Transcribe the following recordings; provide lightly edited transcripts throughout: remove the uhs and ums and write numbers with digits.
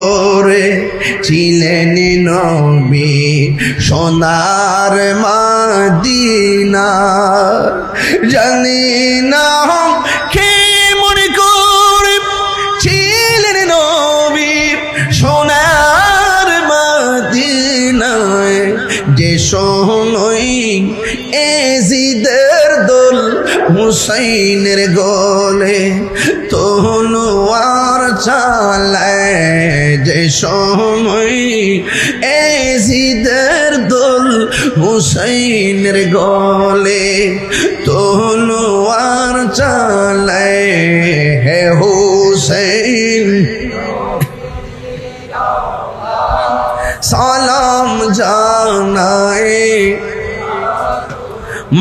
ওরে ছিলেন নবী সোনার মদিনা জানি না কে মনে করে ছিলেন নবী সোনার মদিনায় যে সোনই এজিদের দোল হুসাইনের গলে তলোয়ার চালায় যে সময় এজিদের দোল হুসাইনের গলে তলোয়ার চালায় হে হুসাইন সালাম জানাই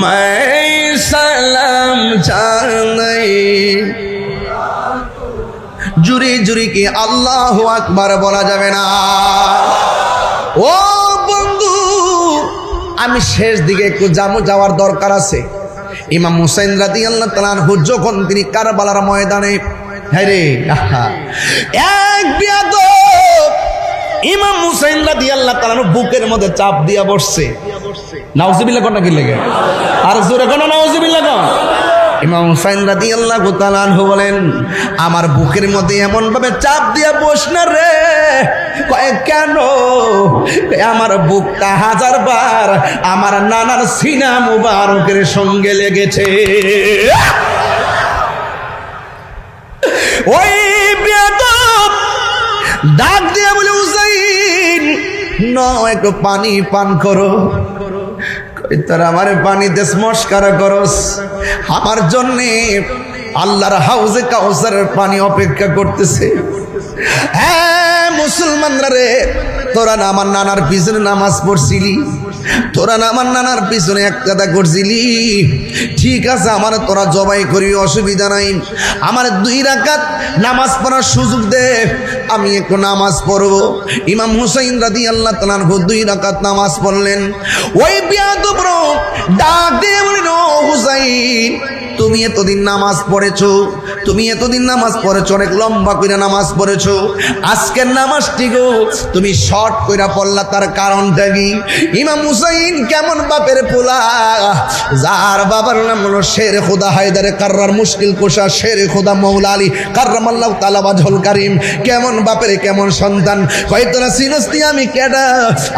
मैं सलाम জানাই জুরি জুরি কি আল্লাহু আকবার বলা যাবে না? ও বন্ধু, আমি শেষ দিকে একটু যাওয়ার দরকার আছে। ইমাম হুসাইন রাদিয়াল্লাহু তাআলা আনহু যখন তিনি কারবালার ময়দানে, হ্যাঁ রে এক বেয়াদব ইমাম হুসাইন রাদিয়াল্লাহু তাআলা বুকের মধ্যে চাপ দিয়া বসছে। নাউজুবিল্লাহ কোন কি লাগে আর জোরে কোন নাউজুবিল্লাহ কোন। ইমাম হুসাইন রাদিয়াল্লাহু তাআলা আনহু বলেন, আমার বুকের মধ্যে এমন ভাবে চাপ দিয়া বস না রে। কয় কেন? আমার বুকটা হাজারবার আমার নানার সিনা মুবারকের সঙ্গে লেগেছে। ওই বেয়াদব ডাক দিয়া বলে, হুসাইন একটু পানি পান করো। তোর আমার পানিতে স্মস্কারা করস, আমার জন্যে আল্লাহর হাউজে কাউসারের পানি অপেক্ষা করতেছে। হ্যাঁ মুসলমানরা রে, তোরা না আমার নানার পিছনে নামাজ পড়ছিলি, তোরা না আমার নানার পিছনে এক কাদা করছিলি, ঠিক আছে আমার তোরা জবাই করি, অসুবিধা নাই। আমার 2 রাকাত নামাজ পড়ার সুযোগ দে, আমি একটু নামাজ পড়বো। ইমাম হুসাইন রাদিয়াল্লাহু তাআলা আনহু 2 রাকাত নামাজ পড়লেন। ওই বেয়াদব ডাক দিয়ে বলেন, ও হুসাইন তুমি এতদিন নামাজ পড়েছো, তুমি এতদিন নামাজ পড়েছো, অনেক লম্বা করে নামাজ পড়েছো, আজকের নামাজটি গো তুমি শর্ট কইরা পড়লা, তার কারণটা কি? ইমাম হুসাইন কেমন বাপের পোলা, যার বাবার নাম হলো শের খোদা হায়দারে কাররার মুশকিল কোষা শের খোদা মৌলা আলী কাররামাল্লাহু তাআলা ওয়াজহুল কারীম, কেমন বাপের কেমন সন্তান। কয় তোরা সিনস্তি আমি কেডা?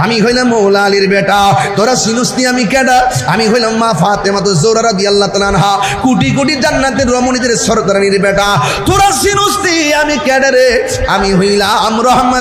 আমি হইলাম মৌলা আলীর বেটা। তোরা সিনস্তি আমি কেডা? আমি হইলাম মা ফাতেমাতুজ জোহরা রাদিয়াল্লাহু তাআলা আনহা, কোটি কোটি জান্নাতের রমণীদের সরদারানির বেটা। তোরা সিনস্তি আমি কেডা রে? আমি হইলাম রহমান